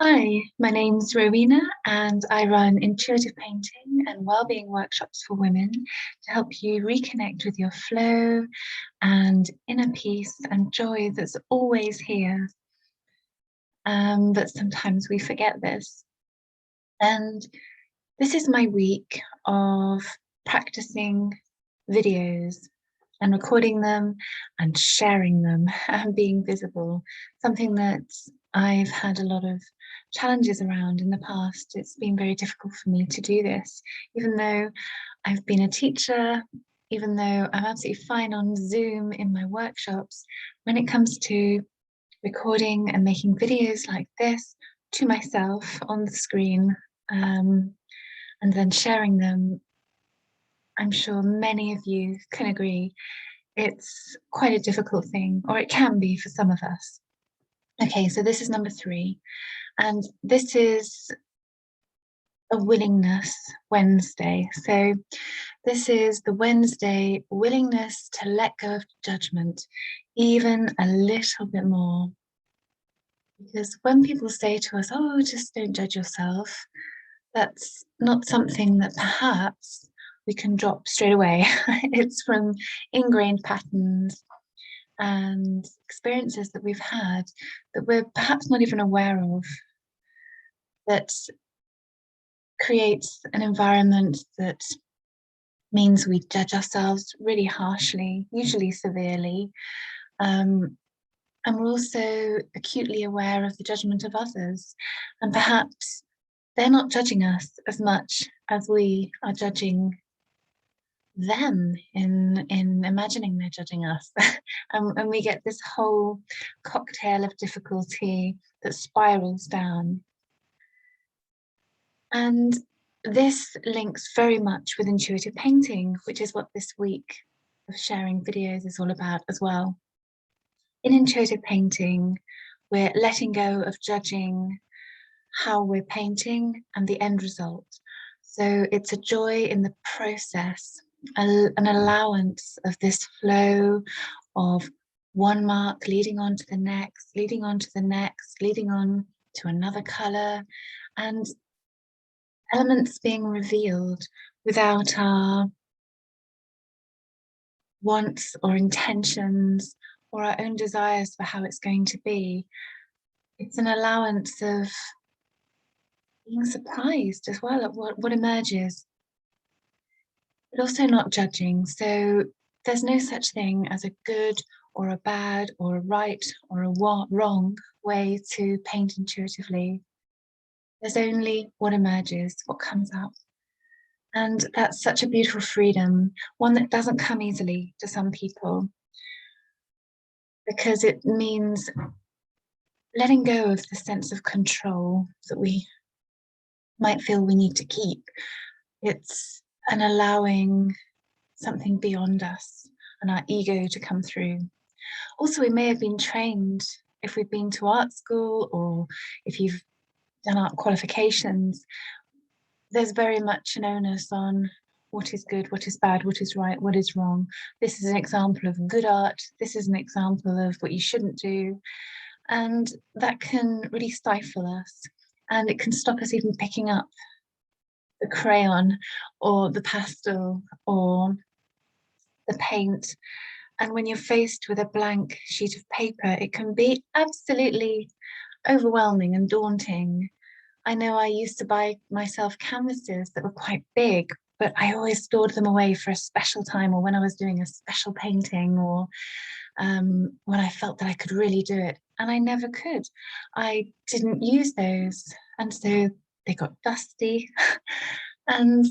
Hi, my name's Rowena and I run intuitive painting and wellbeing workshops for women to help you reconnect with your flow and inner peace and joy that's always here. But sometimes we forget this. And this is my week of practicing videos and recording them and sharing them and being visible, something that I've had a lot of challenges around in the past. It's been very difficult for me to do this, even though I've been a teacher, even though I'm absolutely fine on Zoom in my workshops. When it comes to recording and making videos like this to myself on the screen, and then sharing them, I'm sure many of you can agree, it's quite a difficult thing, or it can be for some of us. Okay, so this is number 3, and this is a Willingness Wednesday. So this is the Wednesday willingness to let go of judgment, even a little bit more. Because when people say to us, oh, just don't judge yourself, that's not something that perhaps we can drop straight away. It's from ingrained patterns and experiences that we've had that we're perhaps not even aware of, that creates an environment that means we judge ourselves really harshly, usually severely. And we're also acutely aware of the judgment of others. And perhaps they're not judging us as much as we are judging them in imagining they're judging us. And we get this whole cocktail of difficulty that spirals down. And this links very much with intuitive painting, which is what this week of sharing videos is all about as well. In intuitive painting, we're letting go of judging how we're painting and the end result. So it's a joy in the process, an allowance of this flow of one mark leading on to the next, leading on to the next, leading on to another color, and elements being revealed without our wants or intentions or our own desires for how it's going to be. It's an allowance of being surprised as well at what emerges, but also not judging. So there's no such thing as a good or a bad or a right or a wrong way to paint intuitively. There's only what emerges, what comes up. And that's such a beautiful freedom, one that doesn't come easily to some people, because it means letting go of the sense of control that we might feel we need to keep. It's an allowing something beyond us and our ego to come through. Also, we may have been trained, if we've been to art school or if you've done art qualifications, there's very much an onus on what is good, what is bad, what is right, what is wrong. This is an example of good art. This is an example of what you shouldn't do. And that can really stifle us. And it can stop us even picking up the crayon or the pastel or the paint. And when you're faced with a blank sheet of paper, it can be absolutely overwhelming and daunting. I know I used to buy myself canvases that were quite big, but I always stored them away for a special time, or when I was doing a special painting, or when I felt that I could really do it. And I never could. I didn't use those. And so they got dusty. And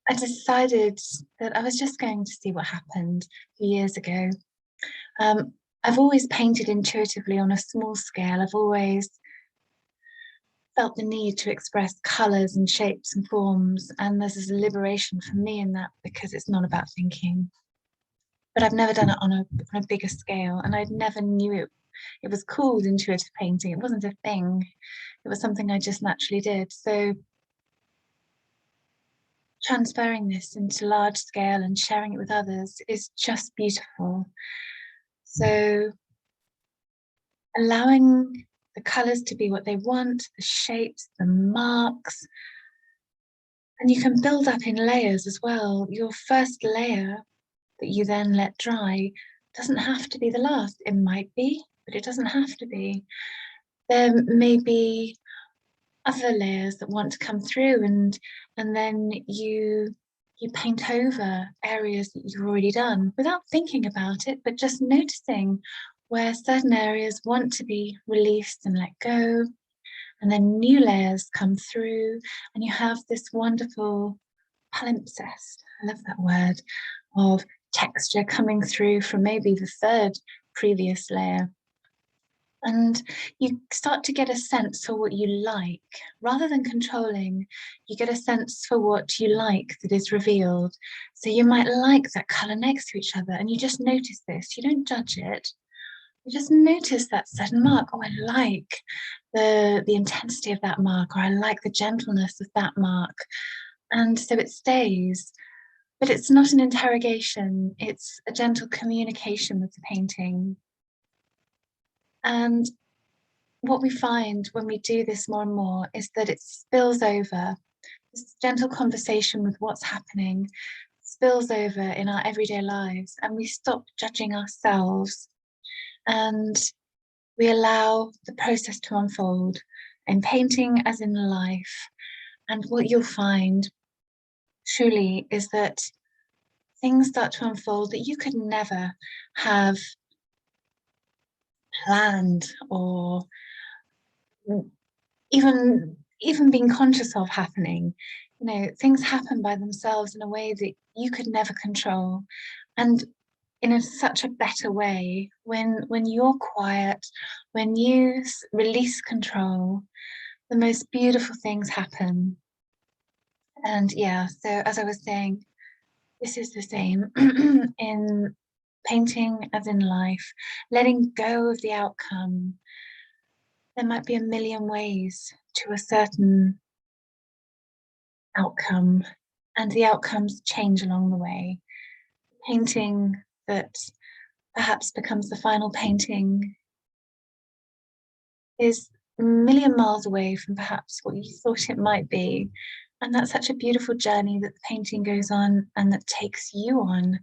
I decided that I was just going to see what happened a few years ago. I've always painted intuitively on a small scale. I've always felt the need to express colours and shapes and forms, and there's a liberation for me in that because it's not about thinking. But I've never done it on a bigger scale, and I never knew it was called intuitive painting. It wasn't a thing. It was something I just naturally did. So transferring this into large scale and sharing it with others is just beautiful. So allowing the colours to be what they want, the shapes, the marks. And you can build up in layers as well. Your first layer that you then let dry doesn't have to be the last. It might be, but it doesn't have to be. There may be other layers that want to come through, and then you paint over areas that you've already done without thinking about it, but just noticing where certain areas want to be released and let go, and then new layers come through, and you have this wonderful palimpsest, I love that word, of texture coming through from maybe the third previous layer. And you start to get a sense for what you like. Rather than controlling, you get a sense for what you like that is revealed. So you might like that colour next to each other, and you just notice this. You don't judge it. You just notice that certain mark. Oh, I like the intensity of that mark, or I like the gentleness of that mark. And so it stays. But it's not an interrogation. It's a gentle communication with the painting. And what we find when we do this more and more is that it spills over. This gentle conversation with what's happening spills over in our everyday lives, and we stop judging ourselves, and we allow the process to unfold in painting as in life. And what you'll find truly is that things start to unfold that you could never have planned or even being conscious of happening. You know, things happen by themselves in a way that you could never control, and in such a better way when you're quiet, when you release control, the most beautiful things happen. And yeah, so as I was saying, this is the same in painting as in life, letting go of the outcome. There might be a million ways to a certain outcome, and the outcomes change along the way. Painting that perhaps becomes the final painting is a million miles away from perhaps what you thought it might be. And that's such a beautiful journey that the painting goes on and that takes you on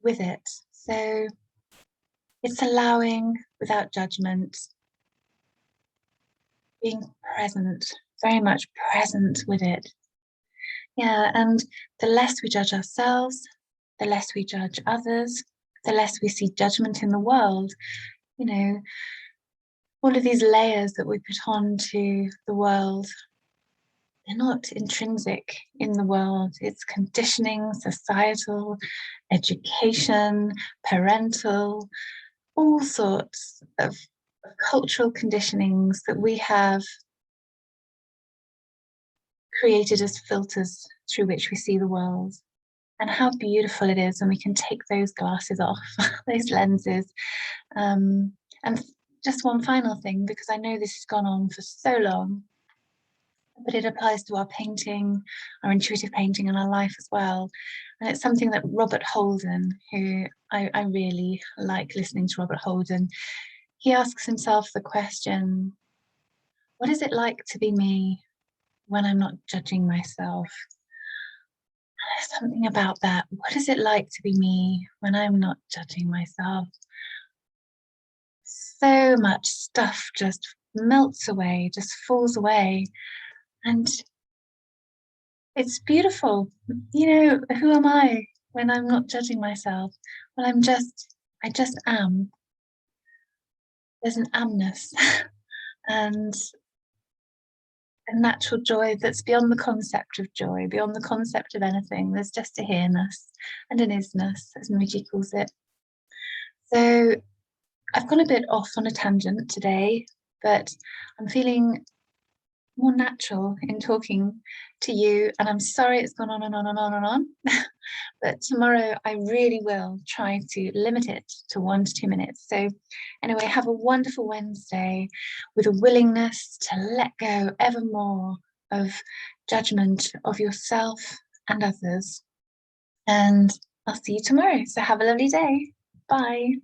with it. So it's allowing without judgment, being present, very much present with it. Yeah, and the less we judge ourselves, the less we judge others, the less we see judgment in the world. You know, all of these layers that we put on to the world, they're not intrinsic in the world. It's conditioning, societal, education, parental, all sorts of cultural conditionings that we have created as filters through which we see the world. And how beautiful it is when we can take those glasses off, those lenses. And just one final thing, because I know this has gone on for so long, but it applies to our painting, our intuitive painting, and our life as well. And it's something that Robert Holden, who I really like listening to Robert Holden, he asks himself the question, what is it like to be me when I'm not judging myself? There's something about that. What is it like to be me when I'm not judging myself? So much stuff just melts away, just falls away. And it's beautiful. You know, who am I when I'm not judging myself? Well, I just am. There's an amness and a natural joy that's beyond the concept of joy, beyond the concept of anything. There's just a here-ness and an is-ness, as Mooji calls it. So I've gone a bit off on a tangent today, but I'm feeling more natural in talking to you, and I'm sorry it's gone on and on and on and on. But tomorrow I really will try to limit it to 1 to 2 minutes. So anyway, have a wonderful Wednesday with a willingness to let go ever more of judgment of yourself and others. And I'll see you tomorrow. So have a lovely day. Bye.